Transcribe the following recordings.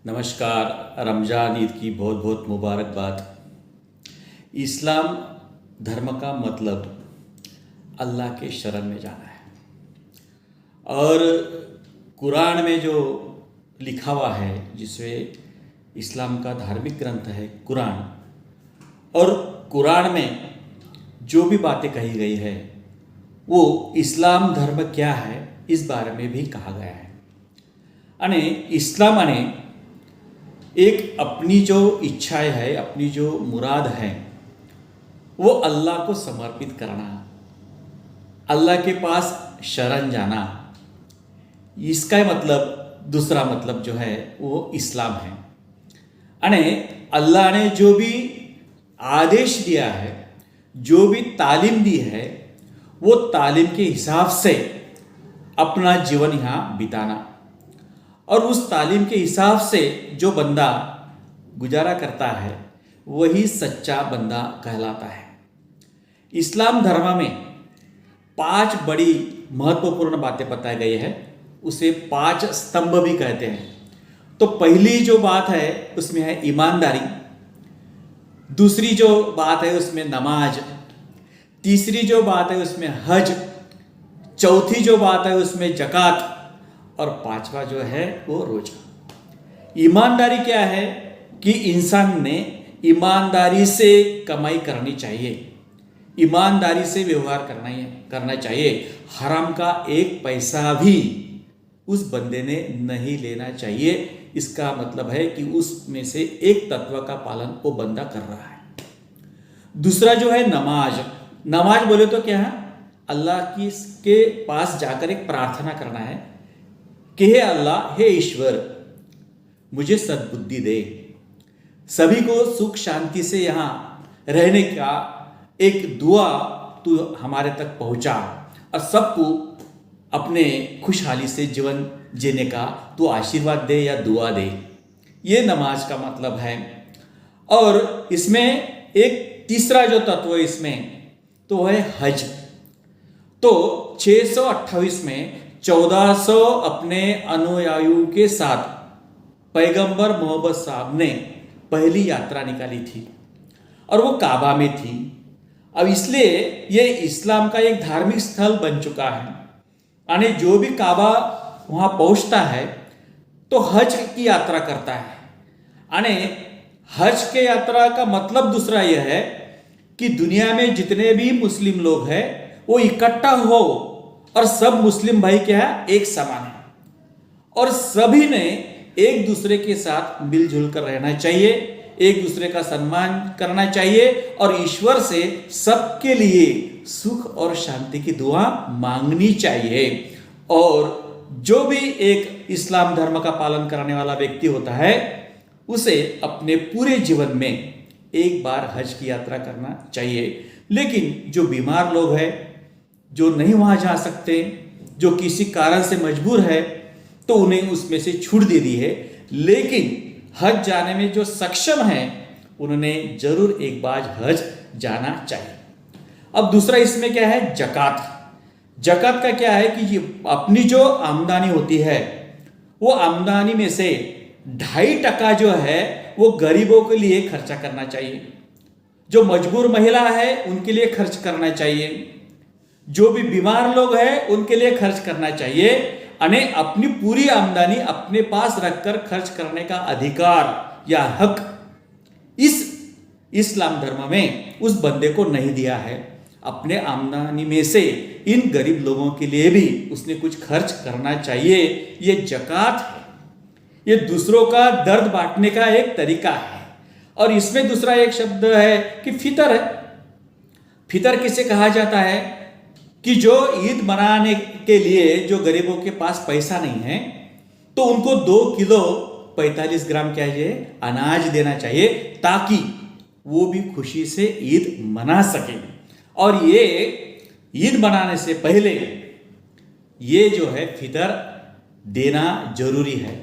नमस्कार। रमज़ान ईद की बहुत बहुत मुबारकबाद। इस्लाम धर्म का मतलब अल्लाह के शरण में जाना है और कुरान में जो लिखा हुआ है, जिसमें इस्लाम का धार्मिक ग्रंथ है कुरान, और कुरान में जो भी बातें कही गई है वो इस्लाम धर्म क्या है इस बारे में भी कहा गया है। अने इस्लाम अने एक अपनी जो इच्छाएं है, अपनी जो मुराद है, वो अल्लाह को समर्पित करना, अल्लाह के पास शरण जाना, इसका मतलब दूसरा मतलब जो है वो इस्लाम है। अने अल्लाह ने जो भी आदेश दिया है, जो भी तालीम दी है, वो तालीम के हिसाब से अपना जीवन यहाँ बिताना और उस तालीम के हिसाब से जो बंदा गुजारा करता है वही सच्चा बंदा कहलाता है। इस्लाम धर्म में 5 बड़ी महत्वपूर्ण बातें बताई गई है, उसे 5 स्तंभ भी कहते हैं। तो पहली जो बात है उसमें है ईमानदारी, दूसरी जो बात है उसमें नमाज, तीसरी जो बात है उसमें हज, चौथी जो बात है उसमें ज़कात और 5वां जो है वो रोजा। ईमानदारी क्या है कि इंसान ने ईमानदारी से कमाई करनी चाहिए, ईमानदारी से व्यवहार करना चाहिए। हराम का एक पैसा भी उस बंदे ने नहीं लेना चाहिए। इसका मतलब है कि उसमें से एक तत्व का पालन वो बंदा कर रहा है। दूसरा जो है नमाज। नमाज बोले तो क्या है, अल्लाह की के पास जाकर एक प्रार्थना करना है कि हे अल्लाह, हे ईश्वर, मुझे सद्बुद्धि दे, सभी को सुख शांति से यहाँ रहने का एक दुआ तू हमारे तक पहुँचा और सबको अपने खुशहाली से जीवन जीने का तू आशीर्वाद दे या दुआ दे। ये नमाज का मतलब है। और इसमें एक तीसरा जो तत्व है इसमें तो है हज। तो 628 में 1400 अपने अनुयायियों के साथ पैगंबर मोहम्मद साहब ने पहली यात्रा निकाली थी और वो काबा में थी। अब इसलिए ये इस्लाम का एक धार्मिक स्थल बन चुका है। यानी जो भी काबा वहाँ पहुँचता है तो हज की यात्रा करता है। यानी हज के यात्रा का मतलब दूसरा यह है कि दुनिया में जितने भी मुस्लिम लोग हैं वो इकट्ठा हो और सब मुस्लिम भाई क्या है, एक समान है और सभी ने एक दूसरे के साथ मिलजुल कर रहना चाहिए, एक दूसरे का सम्मान करना चाहिए और ईश्वर से सबके लिए सुख और शांति की दुआ मांगनी चाहिए। और जो भी एक इस्लाम धर्म का पालन करने वाला व्यक्ति होता है उसे अपने पूरे जीवन में एक बार हज की यात्रा करना चाहिए। लेकिन जो बीमार लोग हैं, जो नहीं वहाँ जा सकते, जो किसी कारण से मजबूर है, तो उन्हें उसमें से छूट दे दी है। लेकिन हज जाने में जो सक्षम है उन्होंने जरूर एक बार हज जाना चाहिए। अब दूसरा इसमें क्या है, ज़कात। ज़कात का क्या है कि अपनी जो आमदनी होती है वो आमदनी में से 2.5% जो है वो गरीबों के लिए खर्चा करना चाहिए, जो मजबूर महिला है उनके लिए खर्च करना चाहिए, जो भी बीमार लोग हैं उनके लिए खर्च करना चाहिए। अने अपनी पूरी आमदनी अपने पास रखकर खर्च करने का अधिकार या हक इस इस्लाम धर्म में उस बंदे को नहीं दिया है। अपने आमदनी में से इन गरीब लोगों के लिए भी उसने कुछ खर्च करना चाहिए। ये ज़कात है, ये दूसरों का दर्द बांटने का एक तरीका है। और इसमें दूसरा एक शब्द है कि फितर है। फितर किसे कहा जाता है कि जो ईद मनाने के लिए जो गरीबों के पास पैसा नहीं है तो उनको 2 किलो 45 ग्राम क्या है अनाज देना चाहिए ताकि वो भी खुशी से ईद मना सके। और ये ईद मनाने से पहले ये जो है फितर देना जरूरी है।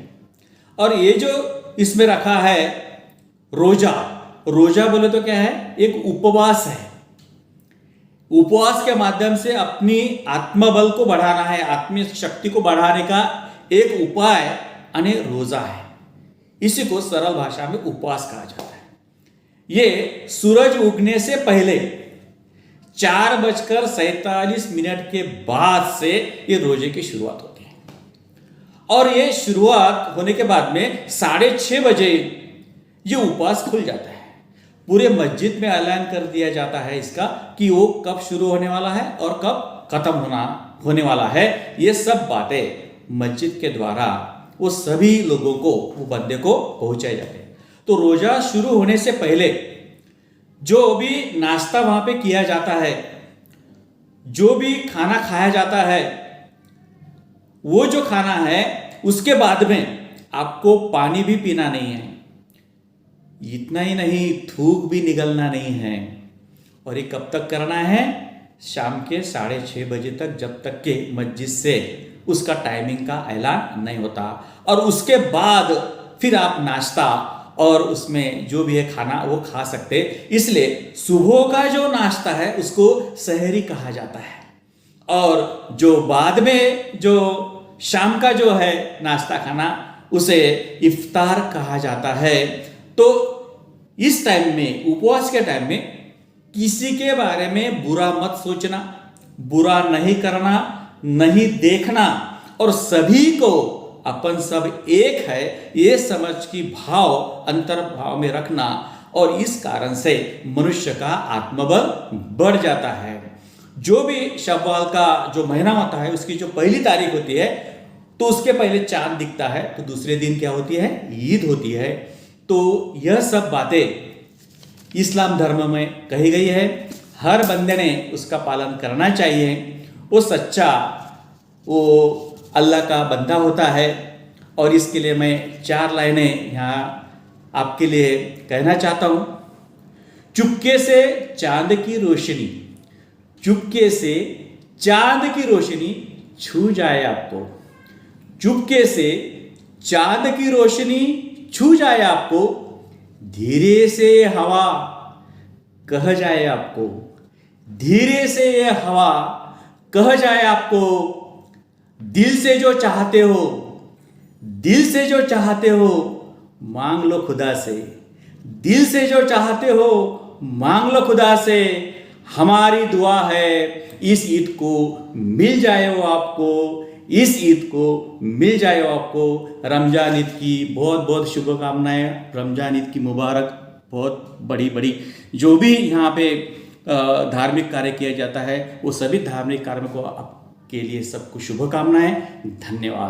और ये जो इसमें रखा है रोजा, रोजा बोले तो क्या है, एक उपवास है। उपवास के माध्यम से अपनी आत्मबल को बढ़ाना है, आत्मीय शक्ति को बढ़ाने का एक उपाय रोजा है। इसी को सरल भाषा में उपवास कहा जाता है। ये सूरज उगने से पहले 4:47 के बाद से ये रोजे की शुरुआत होती है और ये शुरुआत होने के बाद में 6:30 बजे ये उपवास खुल जाता है। पूरे मस्जिद में ऐलान कर दिया जाता है इसका कि वो कब शुरू होने वाला है और कब खत्म होने वाला है। ये सब बातें मस्जिद के द्वारा वो सभी लोगों को, वो बंदे को पहुंचाए जाते हैं। तो रोजा शुरू होने से पहले जो भी नाश्ता वहां पे किया जाता है, जो भी खाना खाया जाता है, वो जो खाना है उसके बाद में आपको पानी भी पीना नहीं है। इतना ही नहीं, थूक भी निगलना नहीं है। और ये कब तक करना है? शाम के 6:30 बजे तक, जब तक के मस्जिद से उसका टाइमिंग का ऐलान नहीं होता। और उसके बाद फिर आप नाश्ता और उसमें जो भी है खाना वो खा सकते। इसलिए सुबह का जो नाश्ता है उसको सहरी कहा जाता है और जो बाद में जो शाम का जो है नाश्ता खाना उसे इफ्तार कहा जाता है। तो इस टाइम में, उपवास के टाइम में, किसी के बारे में बुरा मत सोचना, बुरा नहीं करना, नहीं देखना और सभी को अपन सब एक है ये समझ की भाव अंतर्भाव में रखना। और इस कारण से मनुष्य का आत्मबल बढ़ जाता है। जो भी शव्वाल का जो महीना होता है उसकी जो पहली तारीख होती है तो उसके पहले चांद दिखता है, तो दूसरे दिन क्या होती है? ईद होती है। तो यह सब बातें इस्लाम धर्म में कही गई है। हर बंदे ने उसका पालन करना चाहिए। वो सच्चा, वो अल्लाह का बंदा होता है। और इसके लिए मैं 4 लाइनें यहाँ आपके लिए कहना चाहता हूँ। चुपके से चांद की रोशनी, चुपके से चांद की रोशनी छू जाए आपको, चुपके से चांद की रोशनी छू जाए आपको, धीरे से हवा कह जाए आपको, धीरे से ये हवा कह जाए आपको, दिल से जो चाहते हो, दिल से जो चाहते हो मांग लो खुदा से, दिल से जो चाहते हो मांग लो खुदा से। हमारी दुआ है इस ईद को मिल जाए वो आपको, इस ईद को मिल जाए आपको। रमजान ईद की बहुत बहुत शुभकामनाएं। रमजान ईद की मुबारक। बहुत बड़ी बड़ी जो भी यहाँ पे धार्मिक कार्य किया जाता है वो सभी धार्मिक कार्यों को आपके लिए सबको शुभकामनाएं। धन्यवाद।